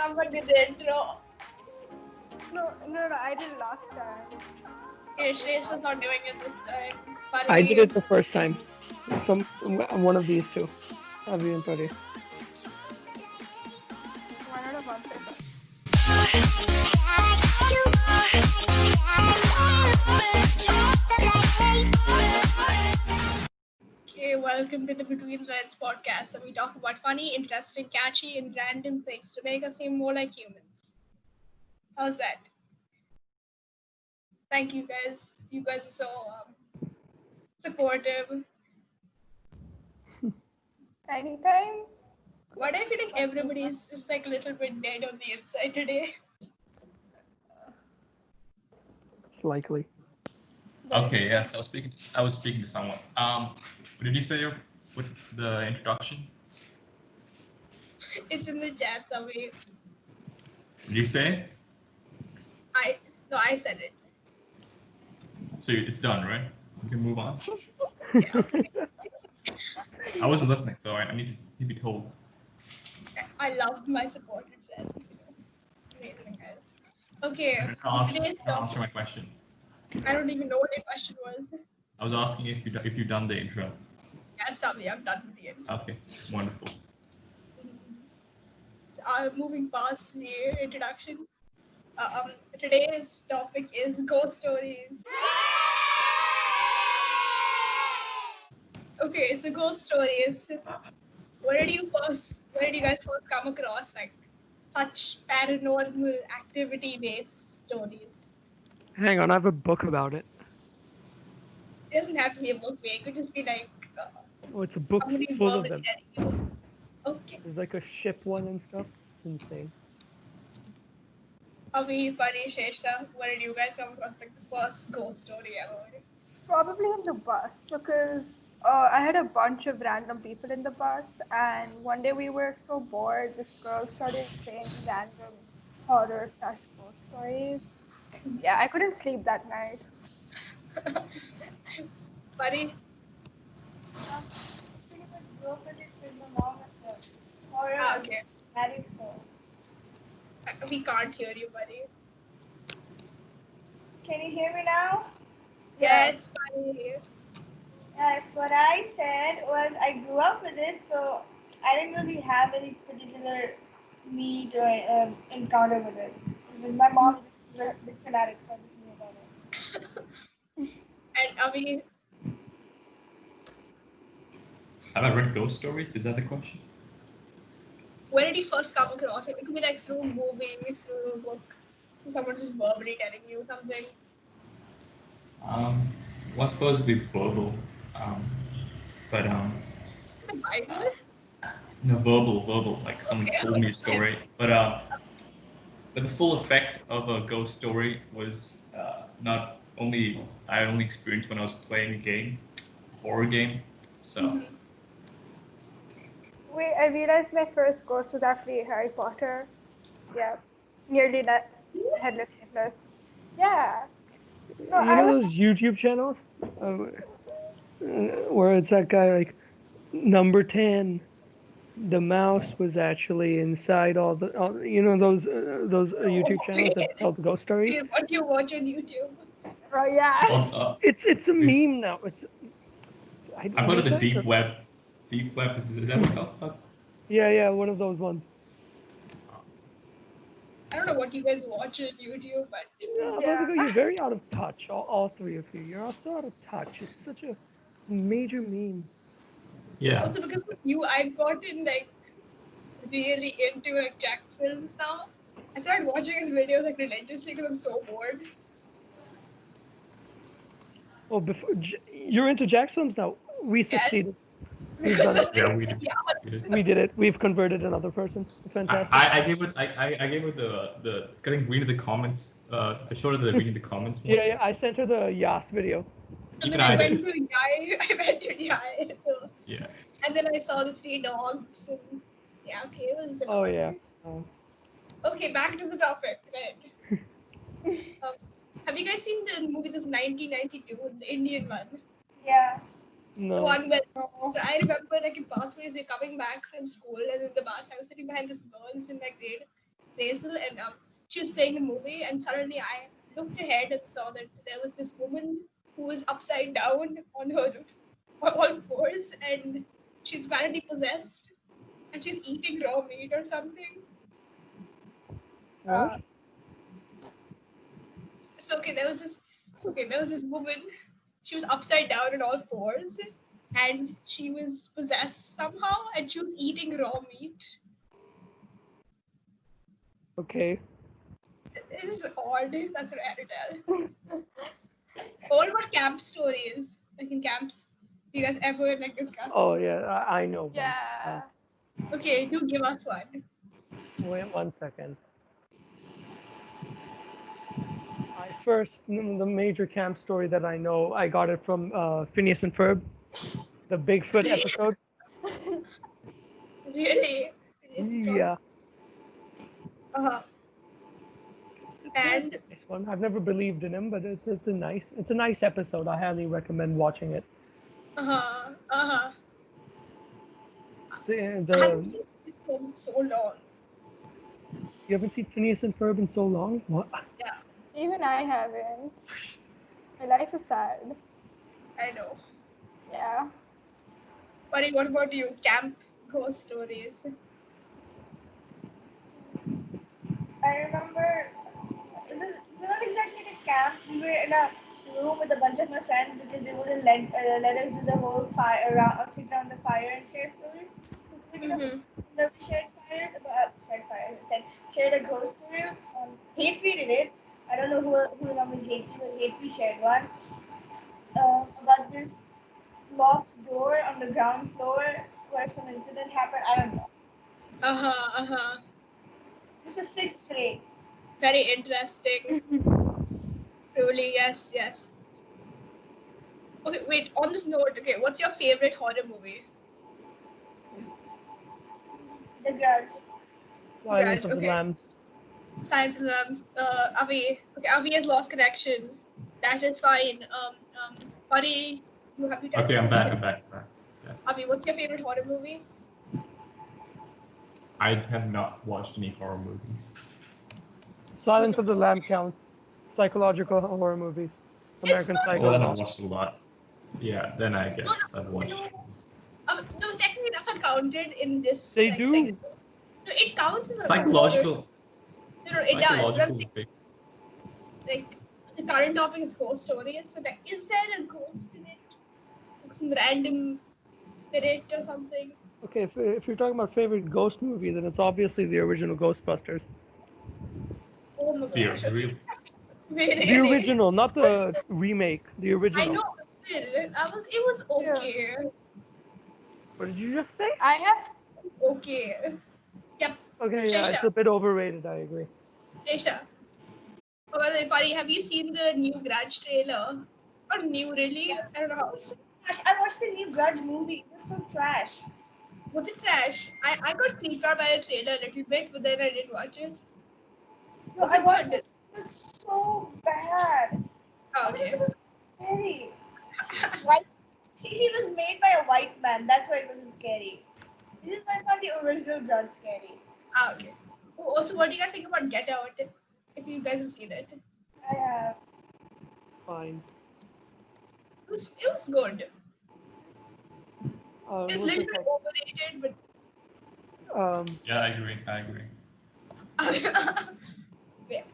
Someone did the intro. No, I did last time. Okay, Shrestha's not doing it this time. Pari. I did it the first time. One of these two. Avi and Pari. Why not a one second? Okay, welcome to the Between Lines podcast. So we talk about funny, interesting, catchy, and random things to make us seem more like humans. How's that? Thank you guys. You guys are so supportive. Anytime? Why do I feel like everybody's just like a little bit dead on the inside today? It's likely. Okay, yes, I was speaking to someone. What did you say with the introduction? It's in the chat somewhere. Did you say? I said it. So it's done, right? We can move on. Yeah, okay. I wasn't listening, so I need to be told. I love my supported friends. Amazing guys. Okay, today's Answer my question. I don't even know what the question was. I was asking if you've done the intro. Yeah, sorry, I'm done with the end. Okay, wonderful. Moving past the introduction. Today's topic is ghost stories. Okay, so ghost stories. Where did you guys first come across like such paranormal activity based stories? Hang on, I have a book about it. It doesn't have to be a book, it could just be like Oh, it's a book somebody full of verbally them. telling you. Okay. There's like a ship one and stuff. It's insane. Avi, Pari, Shrestha, where did you guys come across like the first ghost story ever? Probably in the bus because I had a bunch of random people in the bus, and one day we were so bored, this girl started saying random horror/ghost stories. Yeah, I couldn't sleep that night. Pari? Okay. We can't hear you, Pari. Can you hear me now? Yes, Pari. Yes, what I said was I grew up with it, so I didn't really have any particular need or encounter with it. Because my mom is a big fanatic, so I just knew about it. And Avi, Have I read ghost stories? Is that the question? where did you first come across it? It could be like through movies, through a book, someone just verbally telling you something. Was supposed to be verbal, but The Bible? no, verbal, like someone Okay, told me a okay. story. But the full effect of a ghost story was not only I only experienced when I was playing a game, a horror game. So Mm-hmm. Wait, I realized my first ghost was actually Harry Potter. Yeah, nearly that headless. Yeah. No, You know those YouTube channels where it's that guy like number 10. The mouse was actually inside all the those YouTube channels that tell the ghost stories. What do you watch on YouTube? Oh yeah. It's a meme now. I've heard of the deep web. Deep web is that what it's called? Yeah, one of those ones. I don't know what you guys watch on YouTube, but You're very out of touch. All three of you. You're also out of touch. It's such a major meme. Yeah. also because of you, I've gotten like really into like Jack's films now. I started watching his videos like religiously because I'm so bored. Oh, you're into Jack's films now. We succeeded. We've done it. Yeah, we did. Yeah. We did it. We've converted another person. Fantastic. I gave it the getting reading the comments. I showed her the reading the comments one. Yeah. I sent her the Yas video. And Even then I I went did. to Yai. Yeah. And then I saw the 3 dogs. And yeah, okay, it was. Oh yeah. Okay, back to the topic. Right. Have you guys seen the movie? This 1992, the Indian one. Yeah. No. The one where so I remember like in pathways, you're coming back from school and in the bus, I was sitting behind this girl who's in my grade, Basil, and she was playing a movie, and suddenly I looked ahead and saw that there was this woman who was upside down on her on all fours, and she's apparently possessed, and she's eating raw meat or something. What? So there was this woman. She was upside down on all fours, and she was possessed somehow, and she was eating raw meat. Okay. It is odd. That's what I had to tell. What about camp stories? Like in camps, do you guys ever like discuss? Oh yeah, I know. One. Yeah. Okay, do give us one. Wait 1 second. The major camp story that I know, I got it from Phineas and Ferb, the Bigfoot episode. Really? Yeah. Uh-huh. And It's a nice one. I've never believed in him, but it's a nice episode. I highly recommend watching it. uh-huh. It's, I haven't seen this film in so long. You haven't seen Phineas and Ferb in so long? What? Yeah, Even I haven't. My life is sad. I know. Yeah. Buddy, what about you? Camp ghost stories. I remember it was not exactly a camp. We were in a room with a bunch of my friends because they wouldn't let us do the whole fire around, sit around the fire and share stories. So we shared fires about shared a ghost story. Hate did it. I don't know who remembers Hate but Hate shared one about this locked door on the ground floor where some incident happened. I don't know. Uh-huh. This was sixth grade. Very interesting. Truly, yes. Okay, wait, on this note, okay, what's your favorite horror movie? The Grudge. Silence of the Lambs. Silence of the Lambs. Avi. Okay, Avi has lost connection. That is fine. Pari, you happy to? Okay, I'm back. Yeah. Avi, what's your favorite horror movie? I have not watched any horror movies. Silence of the Lamb counts. Psychological horror movies. American It's not- Psycho. Well, then I've watched a lot. Yeah, then I guess I've watched. No, technically that's not counted in this. They like, do. segment. No, it counts as a Psychological. No, it does. Psychological is big. Like the current topic is ghost stories. So like, is there a ghost in it? Like some random spirit or something? Okay, if you're talking about favorite ghost movie, then it's obviously the original Ghostbusters. Oh my Fear, gosh. real. Really? The original, not the remake. The original. I know, but still, it was okay. What did you just say? I have. Okay. Yep. Okay, yeah, it's Shrestha. a bit overrated. I agree. Shrestha. Oh, by the way, Pari, have you seen the new Grudge trailer? Or new, really? I don't know how. Trash. I watched the new Grudge movie. It was so trash. Was it trash? I got creeped out by the trailer a little bit, but then I didn't watch it. No, Was I it watched good? it. It was so bad. Oh, It okay. was scary. White. He was made by a white man. That's why it wasn't scary. This is why I found the original Grudge scary. Okay. Oh, also, what do you guys think about Get Out? If you guys have seen it. I have. Fine. It was good. It's a What's little it bit called? overrated, Yeah, I agree. but wait,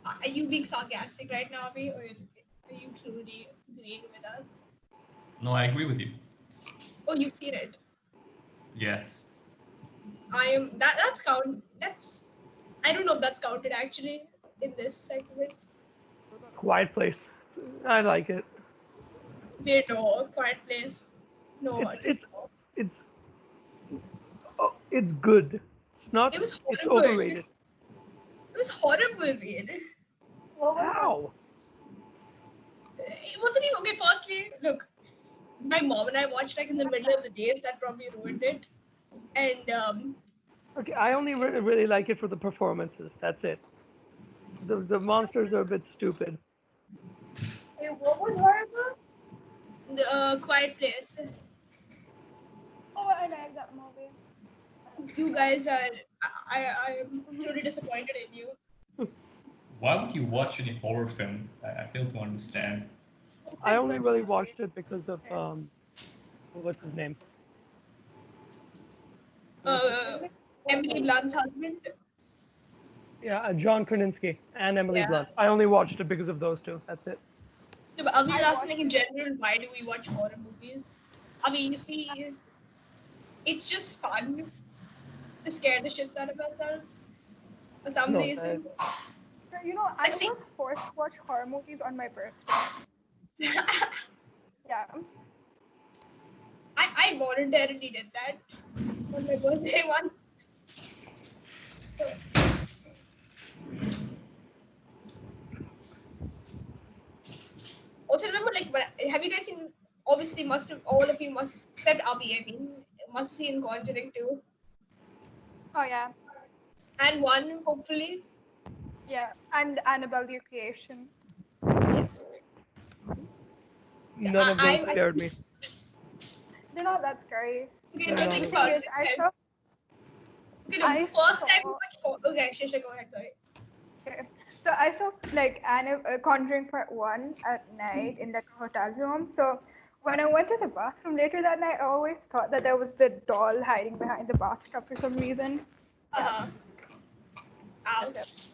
are you being sarcastic right now, Avi, or are you truly agreeing with us? No, I agree with you. Oh, you've seen it. Yes. I am that's count. I don't know if that's counted actually in this segment. Quiet Place. I like it. Wait, no, Quiet Place. No, It's good. It's not. It was It's horrible. overrated. It was horrible, Veer. How? It wasn't even okay. Firstly, look, my mom and I watched like in the middle of the day, so that probably ruined it. And Okay, I only really like it for the performances. That's it. The monsters are a bit stupid. Wait, what was horrible? the Quiet Place. Oh, I like that movie. You guys are I am truly disappointed in you. Why would you watch any horror film? I fail to understand. I only really watched it because of what's his name? Uh, Emily Blunt's husband. Yeah, John Krasinski and Emily Yeah. Blunt. I only watched it because of those two. That's it. So, but I was I asking, watched like, in general, why do we watch horror movies? I mean, you see, it's just fun to scare the shits out of ourselves for some No, reason. You know, I was forced to watch horror movies on my birthday. Yeah. I voluntarily did that on my birthday once. So, also remember, like, have you guys seen? Obviously, must have all of you must, except Abhi, I mean, must have seen Conjuring 2 Oh yeah. and 1, hopefully. Yeah. And Annabelle the Creation. Yes. none of those I scared me. They're not that scary. okay, They're but not think as about Because it. I Okay, saw the I first time saw you watched. Okay, Shisha, go ahead. Sorry. okay. So I saw like Conjuring Part 1 at night in like a hotel room. So when I went to the bathroom later that night, I always thought that there was the doll hiding behind the bathtub for some reason. Yeah. Uh-huh. Ouch. That's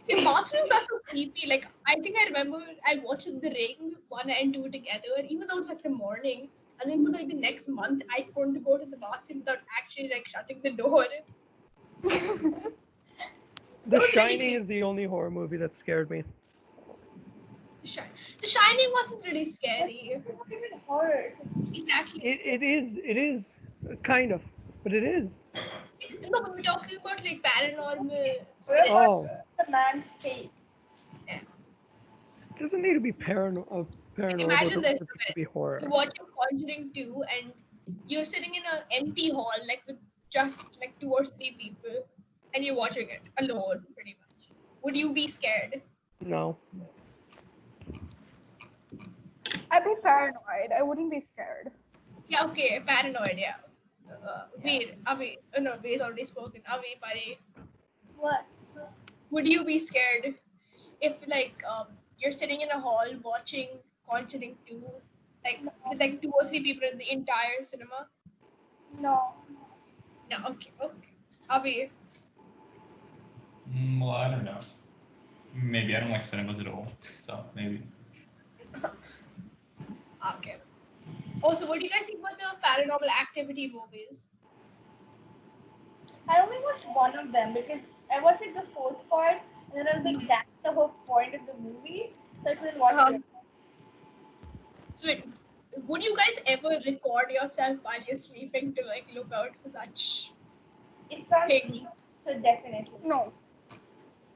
The it. bathrooms are so creepy. Like, I think I remember I watched The Ring 1 and 2 together, even though it was like the morning. And then for like the next month, I couldn't go to the bathroom without actually like shutting the door. The That was really Shining creepy. is the only horror movie that scared me. The Shining wasn't really scary. It's not even horror. Exactly. It is kind of, but it is. No, but we're talking about like paranormal. We're Like, Oh, the man's face. it doesn't need to be paranormal imagine this. for it to be horror. You're watching Conjuring 2 and you're sitting in an empty hall, like with just like 2 or 3 people, and you're watching it alone, pretty much. Would you be scared? No. I'd be paranoid. I wouldn't be scared. Yeah, okay, paranoid, yeah. Veer, Avi, no, Veer's already spoken. Avi, Pari, What? would you be scared if like you're sitting in a hall watching Conjuring 2, like with like 2 or 3 people in the entire cinema? No. No, okay, okay. Avi, Well, I don't know. Maybe I don't like cinemas at all, so maybe. okay. Also, what do you guys think about the paranormal activity movies? I only watched one of them because I watched like the fourth part, and then I was like, that's the whole point of the movie, so I couldn't watch it. So, would you guys ever record yourself while you're sleeping to like look out for such It sounds things? creepy, so definitely. No.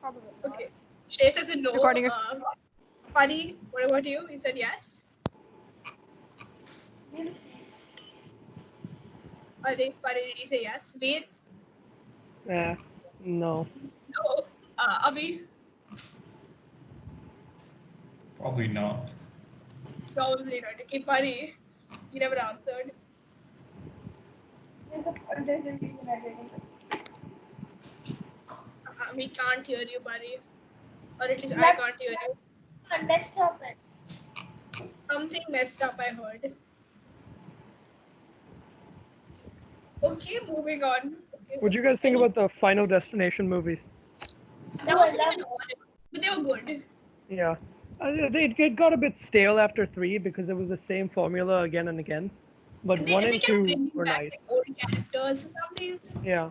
Probably not. Okay. Shrestha said no. Recording is- Pari, what about you? You said yes. We'll see. Pari, did you say yes? Veer? No. No. Abhi? Probably not. Probably not. Okay, Pari, you never answered. There's a reason I didn't. We can't hear you, Pari. Or at least I Let's- can't hear you. Next topic. Something messed up, I heard. Okay, moving on. Okay. What'd you guys think about the Final Destination movies? That wasn't even horror, but they were good. Yeah. It got a bit stale after 3 because it was the same formula again and again. But 1 they and kept 2 bringing were back nice. like old characters for some reason. Yeah.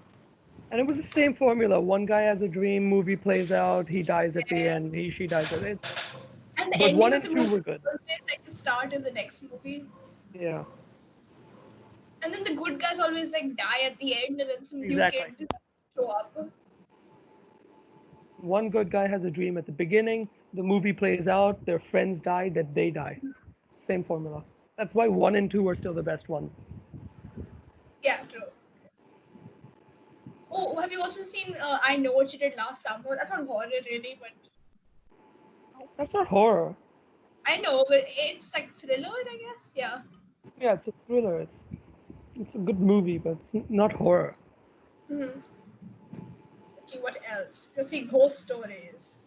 And it was the same formula. One guy has a dream, movie plays out, he dies at the end, she dies at it. And the But ending 1 of and the 2 movie were good. was always like the start of the next movie. Yeah. And then the good guys always like die at the end, and then some Exactly. new kids show up. One good guy has a dream at the beginning, the movie plays out, their friends die, that they die. Same formula. That's why 1 and 2 are still the best ones. Yeah, true. Oh, have you also seen I Know What You Did Last Summer? That's not horror really, but That's not horror. I know, but it's like thriller, I guess. Yeah. Yeah, it's a thriller. It's a good movie, but it's not horror. Mm-hmm. Okay, what else? Let's see, ghost stories.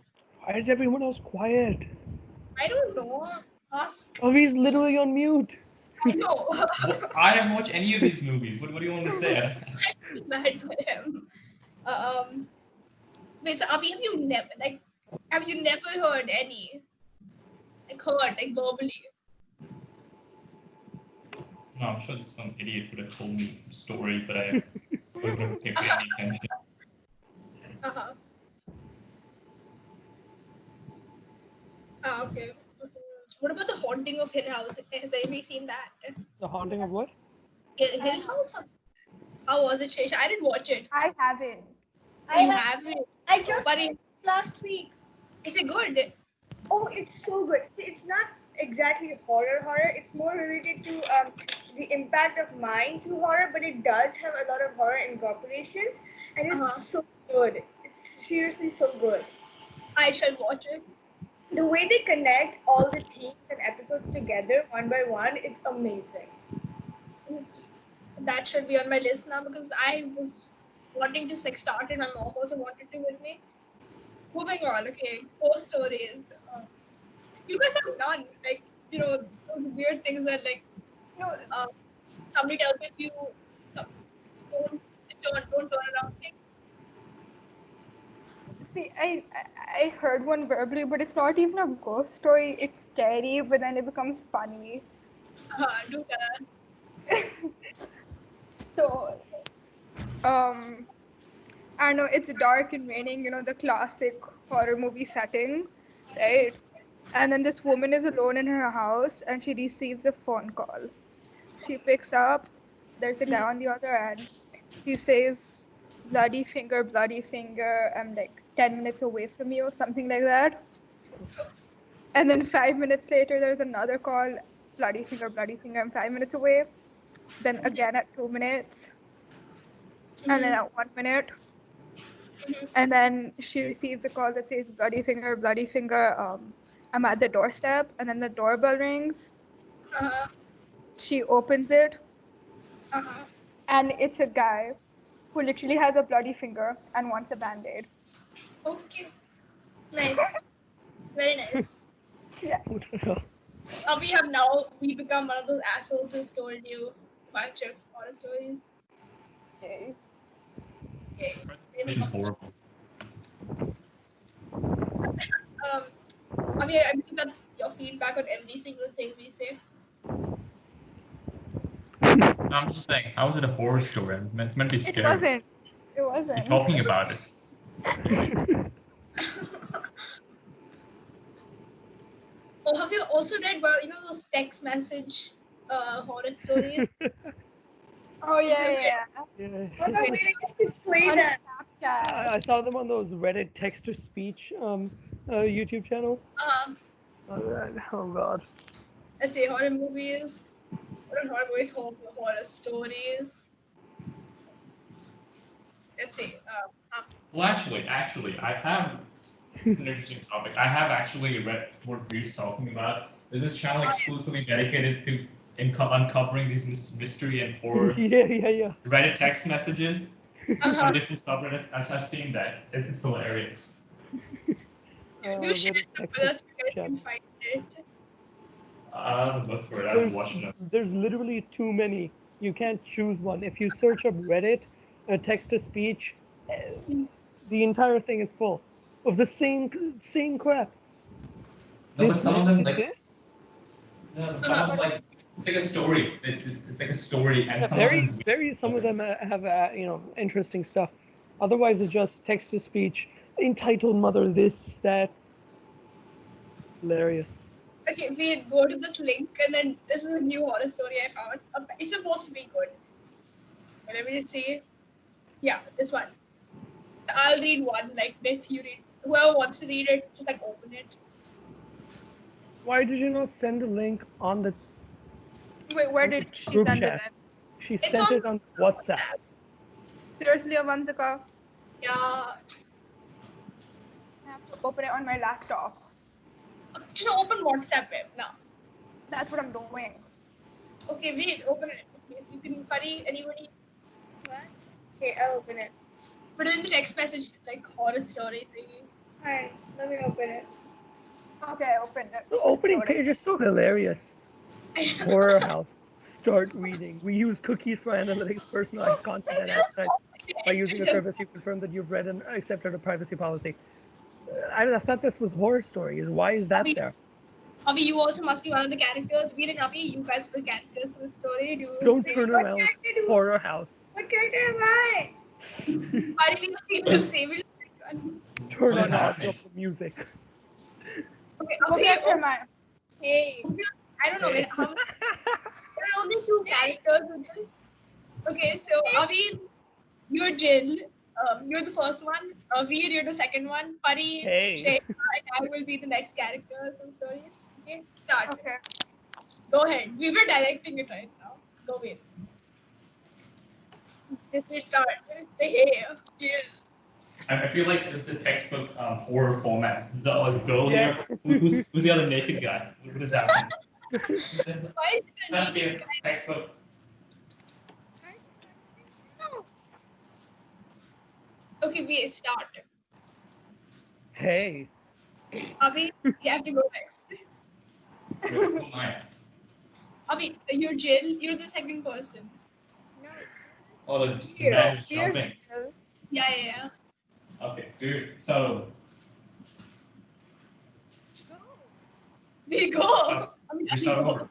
Why is everyone else quiet? I don't know. Ask. Oh, he's literally on mute. I know. I haven't watched any of these movies. What do you want me to say? I feel bad for him. Um, wait, so Avi, have you never heard any? Like verbally. No, I'm sure there's some idiot would have told me some story, but I wouldn't have paid any attention. Uh-huh. Okay. What about the haunting of Hill House? Has anybody seen that? The haunting of what? Hill House? How was it, Shesha? I didn't watch it. I haven't. You haven't? I just But watched it last week. is it good? Oh, it's so good. It's not exactly horror. It's more related to the impact of mind to horror, but it does have a lot of horror incorporations, and it's Uh-huh. so good. It's seriously so good. I shall watch it. The way they connect all the themes and episodes together one by one, it's amazing. That should be on my list now because I was wanting to start it. My mom also wanted to with me. Moving on, okay. Ghost stories. You guys have done those weird things that somebody tells you if you don't don't turn around thing. See, I heard one verbally, but it's not even a ghost story. It's scary, but then it becomes funny. Do that. So, I know it's dark and raining, the classic horror movie setting, right? And then this woman is alone in her house and she receives a phone call. She picks up, there's a guy on the other end. He says, bloody finger, I'm like 10 minutes away from you, something like that. And then 5 minutes later, there's another call, bloody finger, I'm 5 minutes away. Then again at 2 minutes, and then at 1 minute. And then she receives a call that says, bloody finger, I'm at the doorstep. And then the doorbell rings. Uh-huh. She opens it, Uh-huh. and it's a guy who literally has a bloody finger and wants a band-aid. Okay. Nice. Very nice. Yeah. What the hell? We become one of those assholes who've told you a bunch of horror stories. Okay. Okay. This is horrible. I think that's your feedback on every single thing we say. I'm just saying, how is it a horror story? It's meant to be It scary. wasn't. It You're wasn't. talking about it. Oh, have you also read those text message horror stories? Oh, yeah. Yeah. Oh no, wait, I used to play On that. Snapchat. I saw them on those Reddit text to speech YouTube channels. Oh god. Let's see, horror movies. What are horror movies? Horror stories. Let's see. Well, actually, I have. It's an interesting topic. I have actually read what Veer's talking about. There's this channel exclusively dedicated to uncovering these mystery and horror Yeah. Reddit text messages Uh-huh. on different subreddits. I've seen that. It's hilarious. You share it with us. You guys chat. can find it. I'll look for it. I haven't watched it. There's literally too many. You can't choose one. If you search up Reddit, text to speech, the entire thing is full of the same crap. No, but some of them this. No, some of them like it's like a story. It's like a story, and Some of them have interesting stuff. Otherwise, it's just text to speech, entitled mother this that. Hilarious. Okay, we go to this link, and then this is a new horror story I found. It's supposed to be good. But let me see. Yeah, this one. I'll read one. Let you read. Whoever wants to read it, just open it. Why did you not send the link on the Wait, where did she group send chat? it then? She sent it on WhatsApp. Seriously, Avantika? Yeah. I have to open it on my laptop. Just open WhatsApp now. That's what I'm doing. Okay, wait, open it. Okay, so you can pari anybody. What? Okay, I'll open it. Put it in the text message like horror story thingy. Alright, let me open it. Okay, open it. The opening Loading. page is so hilarious. Horror house. Start reading. We use cookies for analytics, personalized content, and advertise. By using a service, you confirm that you've read and accepted a privacy policy. I thought this was horror stories. Why is that Abhi- there? Abhi, you also must be one of the characters. Veer and Abhi, you guys are the characters in the story. Don't turn around. Horror house. What character am I? Are you the same? Turn What is on happening? audio music. Okay, What Abhi, character am I? Hey. I don't know Okay. how there are only two characters in this. Okay, so Abhi, you're Jill. You're the first one. Veer, you're the second one. Pari, Hey. Shrestha, and I will be the next characters in stories. Okay, start. Okay. Go ahead. We were directing it right now. Go Veer. Let's start. Say hey. Yeah. I feel like this is the textbook horror format. This is always go Yeah. here. Who's the other naked guy? What is happening? That's Why is it a the naked guy? textbook. Okay, Veer, start. Hey. Abhi, you have to go next. Who am I? Abhi, you're Jill. You're the second person. Oh, the Here. man is Here's jumping. Jill. Yeah. Okay, dude. So We go. Start. Abhi, we start over.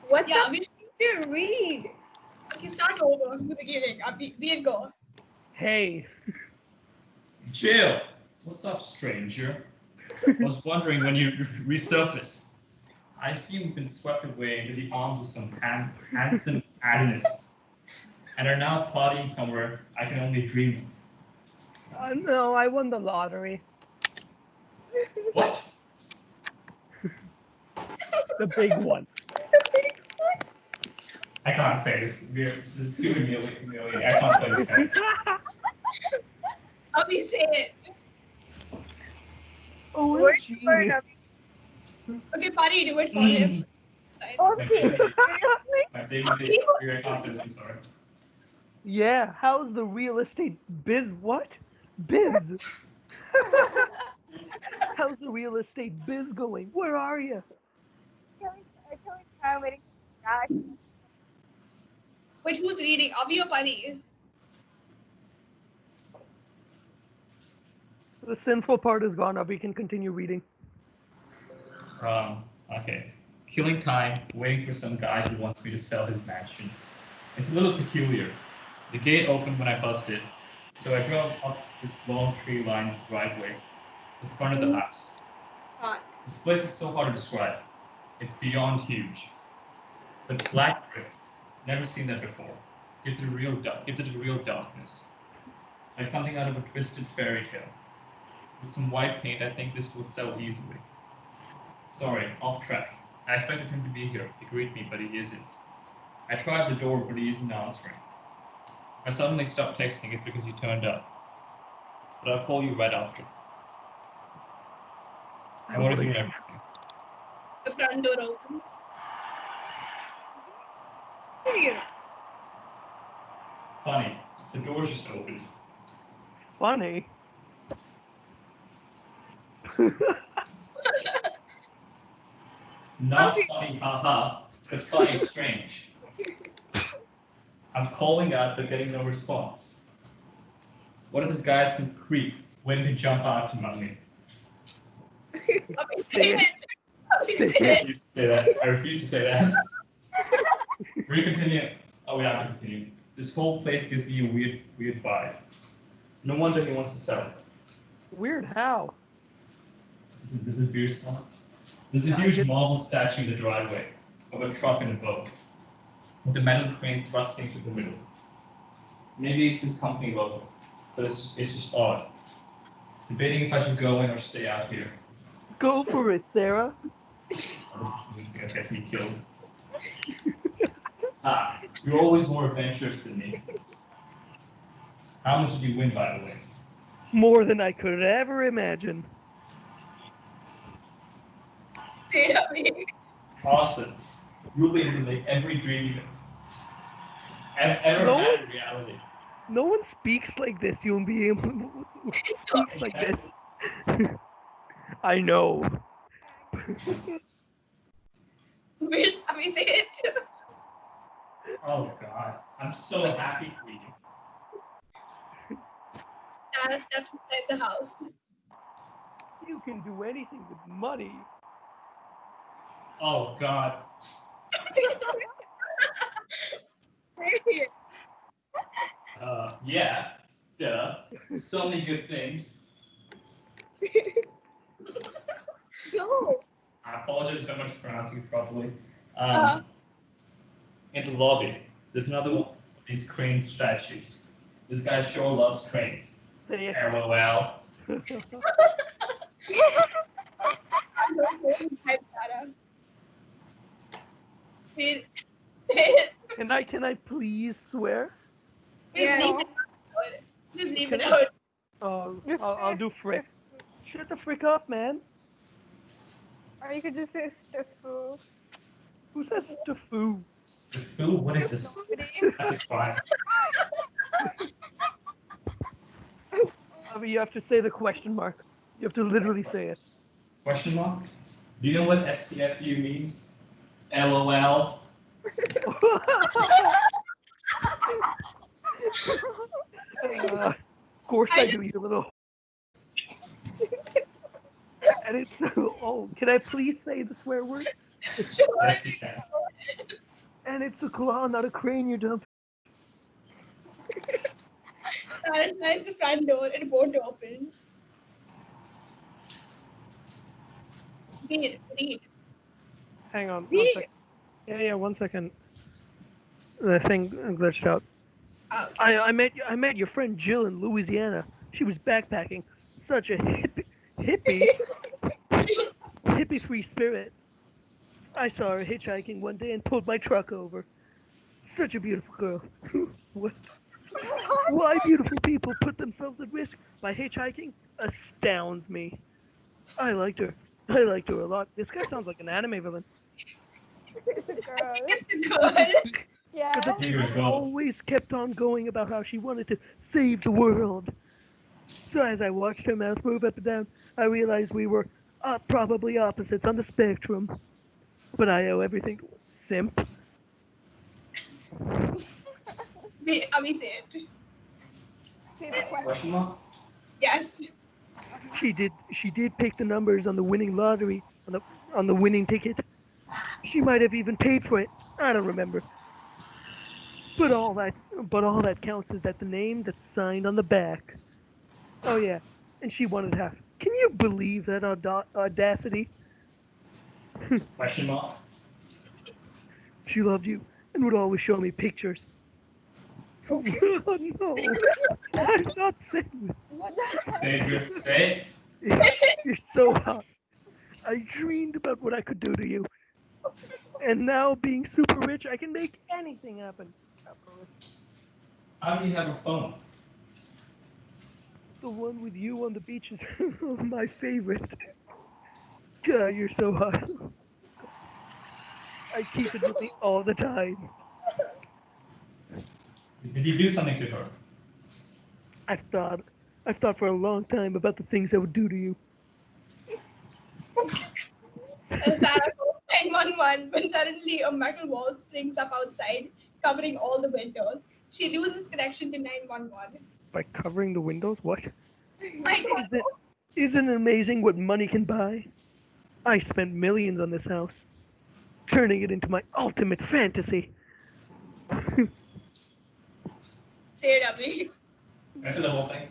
What Yeah, the we f- to read? okay, start over from the beginning. Abhi, Veer, go. Hey. Jill, what's up, stranger? I was wondering when you resurface. I assume you've been swept away into the arms of some handsome Adonis, and are now partying somewhere I can only dream No, I won the lottery. of. What? The big one. I can't say this. This is too humiliating. I can't play this game. Abhi, say it. OMG. Okay, Pari, do it for him. Okay. My baby, I can't say this. I'm sorry. Yeah, how's the real estate biz? What? Biz. How's the real estate biz going? Where are you? Wait, who's reading? Abhi or Pari? The sinful part is gone. Now we can continue reading. Okay. Killing time, waiting for some guy who wants me to sell his mansion. It's a little peculiar. The gate opened when I busted, so I drove up this long tree-lined driveway, the front of the house. This place is so hard to describe. It's beyond huge. But black brick, never seen that before. Gives it a real darkness, like something out of a twisted fairy tale. With some white paint, I think this will sell easily. Sorry, off track. I expected him to be here to greet me, but he isn't. I tried the door, but he isn't answering. If I suddenly stopped texting, it's because he turned up. But I'll call you right after. I want to hear everything. The front door opens. Funny, the door's just open. Funny. Not funny, haha, but funny, strange. I'm calling out, but getting no response. What if this guy is some creep waiting to jump out from on me? Abhi, say it. Abhi, say I it. refuse to say that. I refuse to say that. We're gonna continue. Oh, we have to continue. This whole place gives me a weird vibe. No wonder he wants to sell it. Weird how? This is beer spot. There's a huge marble statue in the driveway of a truck and a boat, with the metal crane thrusting through the middle. Maybe it's his company logo, but it's just odd. Debating if I should go in or stay out here. Go for it, Sarah. Oh, this gets me killed. You're always more adventurous than me. How much did you win, by the way? More than I could ever imagine. Say it, Abhi. Awesome. You'll be able to make every dream you ever No. had a reality. No one speaks like this. You'll be able. Who speaks like this? I know. Where's Abhi say it? Oh God, I'm so happy for you. Dad steps inside the house. You can do anything with money. Oh God. Yeah. Duh. So many good things. No. I apologize if I'm not pronouncing it properly. Uh, In the lobby, there's another one of these crane statues. This guy sure loves cranes. Say it. LOL. don't go inside, Sarah. Say it. Can I please swear? Please Yeah. leave it out. Please leave Can it I- out. Just I'll say do frick. stiff- Shut the frick up, man. Or you could just say Stifu. Who says stafoo? Sifu? What is this? Nobody. That's a crime. I mean, you have to say the question mark. You have to literally say it. Question mark? Do you know what STFU means? LOL. Of course I do, you little. And it's oh, can I please say the swear word? Yes, you can. And it's a claw, not a crane, you dumb. Sarah tries the front door. It won't open. Read. Hang on, one Read. second. Yeah, 1 second. The thing glitched out. Oh, I met your friend Jill in Louisiana. She was backpacking. Such a hippie free spirit. I saw her hitchhiking one day and pulled my truck over. Such a beautiful girl. What? Why beautiful people put themselves at risk by hitchhiking astounds me. I liked her. I liked her a lot. This guy sounds like an anime villain. It's a girl. it's good. Yeah. Here we go. Always kept on going about how she wanted to save the world. So as I watched her mouth move up and down, I realized we were probably opposites on the spectrum. But I owe everything to simp. Abhi say it. Say the question. Question mark? Yes. She did pick the numbers on the winning lottery, on the winning ticket. She might have even paid for it. I don't remember. But all that counts is that the name that's signed on the back. Oh yeah, and she wanted half. Can you believe that audacity? Question mark? She loved you and would always show me pictures. Oh no, I'm not saying What the heck? Say it, Drew. Say it. it. You're so hot. I dreamed about what I could do to you. And now, being super rich, I can make anything happen. Capitalist. How do you have a phone? The one with you on the beach is my favorite. God, you're so hot. I keep it with me all the time. Did you do something to her? I've thought for a long time about the things I would do to you. Sarah goes 911 when suddenly a metal wall springs up outside, covering all the windows. She loses connection to 911. By covering the windows? What? My God. Isn't it amazing what money can buy? I spent millions on this house, turning it into my ultimate fantasy. Say it, Abhi. Can I say the whole thing?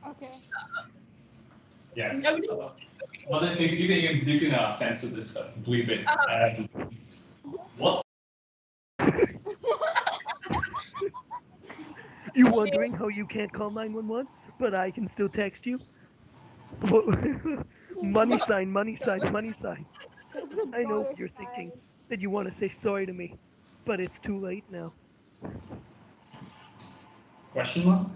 Okay. Yes. Nobody- Well, then you can censor this stuff. Bleep it. What? You wondering how you can't call 911, but I can still text you? Money sign, money sign, money sign. It's the I know dollar what you're sign. thinking, that you want to say sorry to me, but it's too late now. Question mark?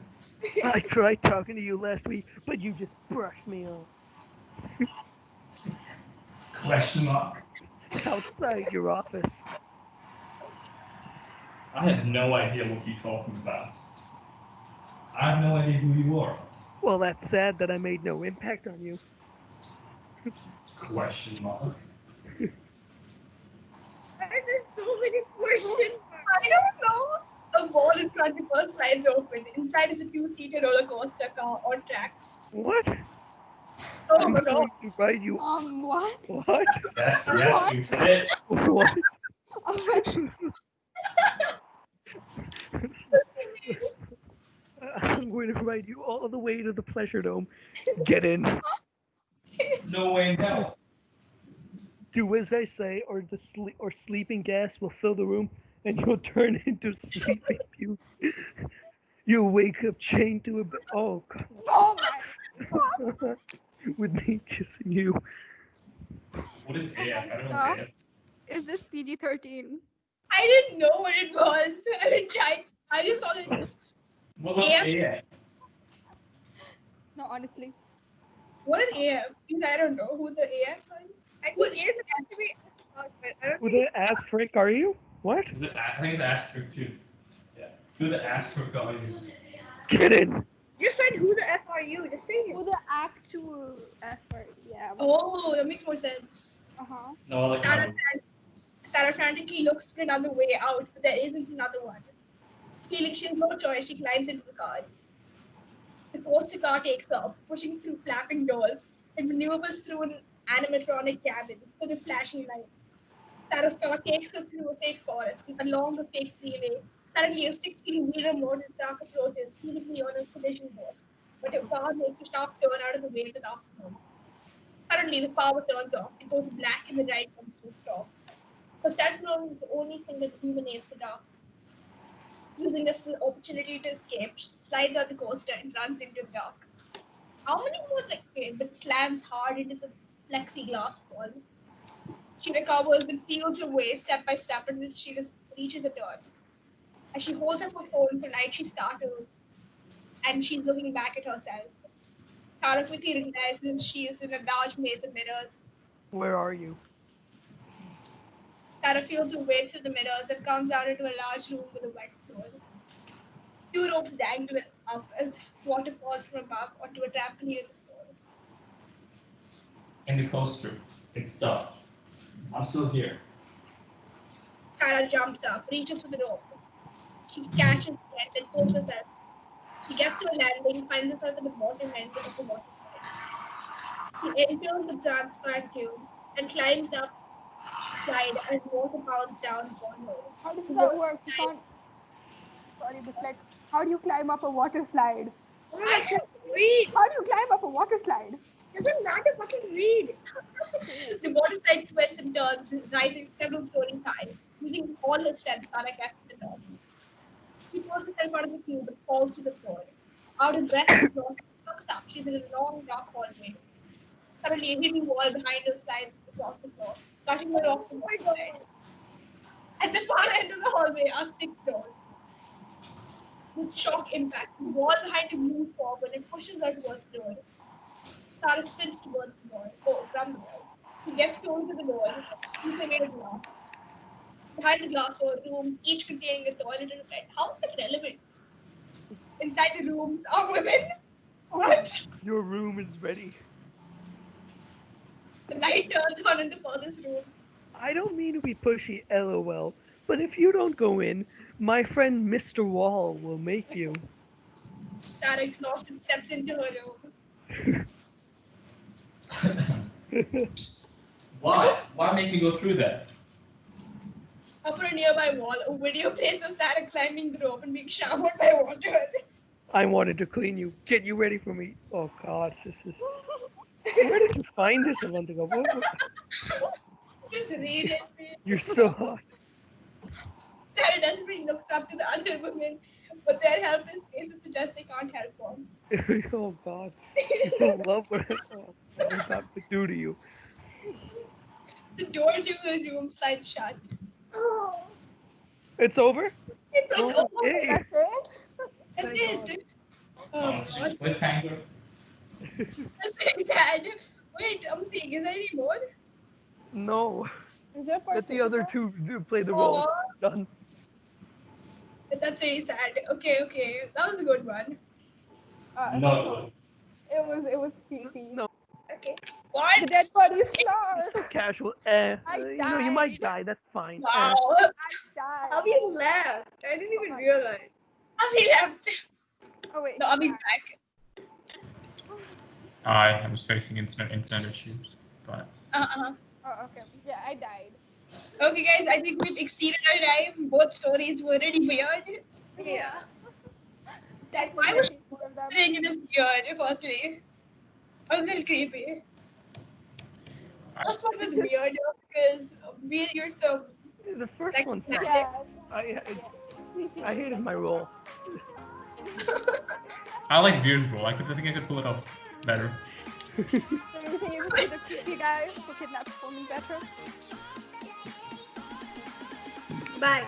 I tried talking to you last week, but you just brushed me off. Question mark? Outside your office. I have no idea what you're talking about. I have no idea who you are. Well, that's sad that I made no impact on you. Question mark. Why are there so many questions? I don't know. A wall in front of us slides open. Inside is a two-seater roller coaster car on tracks. What? Oh I'm my god. going to ride you. What? What? Yes, yes, you said it. What? I'm going to ride you all the way to the pleasure dome. Get in. No way in hell. Do as I say, or sleeping gas will fill the room, and you'll turn into sleeping beauty. You'll wake up chained to a bed. Oh Oh my. God. With me kissing you. What is AF? I don't know Avantika, AF. is this PG-13? I didn't know what it was. I didn't try. I just saw it. What was AF? AF? No, honestly. What is AF? Because I don't know who the AF is. I What think it's supposed to be but I don't Who think the ass frick are you? What? Is it? I think it's asterisk too. Yeah. Who the asterisk are you? Get in. you said who the F are you? Just say it. Who the actual effort? Yeah. Oh, that makes more sense. Uh-huh. No, I like Sarah, my. Sarah frantically looks for another way out, but there isn't another one. Feeling she has no choice, she climbs into the car. The coaster car takes off, pushing through flapping doors and maneuvers through an animatronic cabin with the flashing lights. Sarah's car takes her through a fake forest and along a fake freeway. Suddenly, a 16-meter motor truck approaches, seemingly on a collision course. But her car makes a sharp turn out of the way without smoke. Suddenly, the power turns off. It goes black and the ride comes to a stop. Her cell phone is the only thing that illuminates the dark. Using this as an opportunity to escape, she slides out the coaster and runs into the dark. How many more like okay, but slams hard into the plexiglass wall. She recovers and feels her way step by step until she just reaches a turn. As she holds up her phone for light, she startles and she's looking back at herself. Tara quickly realizes she is in a large maze of mirrors. Where are you? Tara feels her way through the mirrors and comes out into a large room with a wet floor. Two ropes dangle up as water falls from above onto a trampoline in the floor. In the coaster. It's stuck. I'm still here. Tara jumps up, reaches for the rope. She catches the end and pulls herself. She gets to a landing, finds herself at the bottom end of the water slide. She enters the transparent tube and climbs up the slide as water pounds down upon her. How does The that water work? You slide. can't. Sorry, but like, how do you climb up a water slide? Oh my god, just read. How do you climb up a water slide? Doesn't matter, fucking read. The water slide twists and turns, rising several stories high. Using all her strength, Tara gets to the top. She pulls herself out of the tube and falls to the floor. Out of breath and exhausted, she looks up. She's in a long, dark hallway. Suddenly, a hidden wall behind her slides across the floor, cutting her off from the side. At the far end of the hallway are six doors. With shock impact, the wall behind her moves forward and pushes her towards the door. Sarah sprints towards the door, from the wall. She gets close to the door, sweeping it glass. Behind the glass are rooms, each containing a toilet and a bed. How is that relevant? Inside the rooms are women. What? Your room is ready. The light turns on in the furthest room. I don't mean to be pushy, lol, but if you don't go in, my friend Mr. Wall will make you. Sarah, exhausted, steps into her room. Why? Why make me go through that? Up on a nearby wall, a video plays of Sarah climbing the rope and being showered by water. I wanted to clean you, get you ready for me. Oh God, this is. Where did you find this, Avantika? Just read it. You're so hot. Sarah desperately looks up to the other women, but their helpless faces suggest they can't help her. Oh God, you love what I'm about to do to you. The door to her room slides shut. Oh. It's over. It's Oh, over. yay. That's it? That's Thank it. Oh, Oh it's God, cliffhanger. that's sad. Wait, I'm seeing. Is there any more? No, Is there a let the other part two play the role. Oh, Done. that's really sad. Okay, that was a good one. No. It was creepy. No, Okay. What? The dead body's it's flowers. so casual. You know, you might die. That's fine. Wow. I died. Abhi left. I didn't even realize. Abhi left. Oh wait. No, Abhi's back. I was facing internet issues, but Uh-uh. Oh okay. Yeah, I died. Okay, guys, I think we've exceeded our time. Both stories were really weird. Yeah. That I was one of them. sitting in this weird, firstly. I was a little creepy. First one was weird because Veer, you're so The first like one sucked. Yeah. I hated my role. I like Veer's role. I think I could pull it off better. So you think you could be the creepy guy who kidnaps women better? Bye.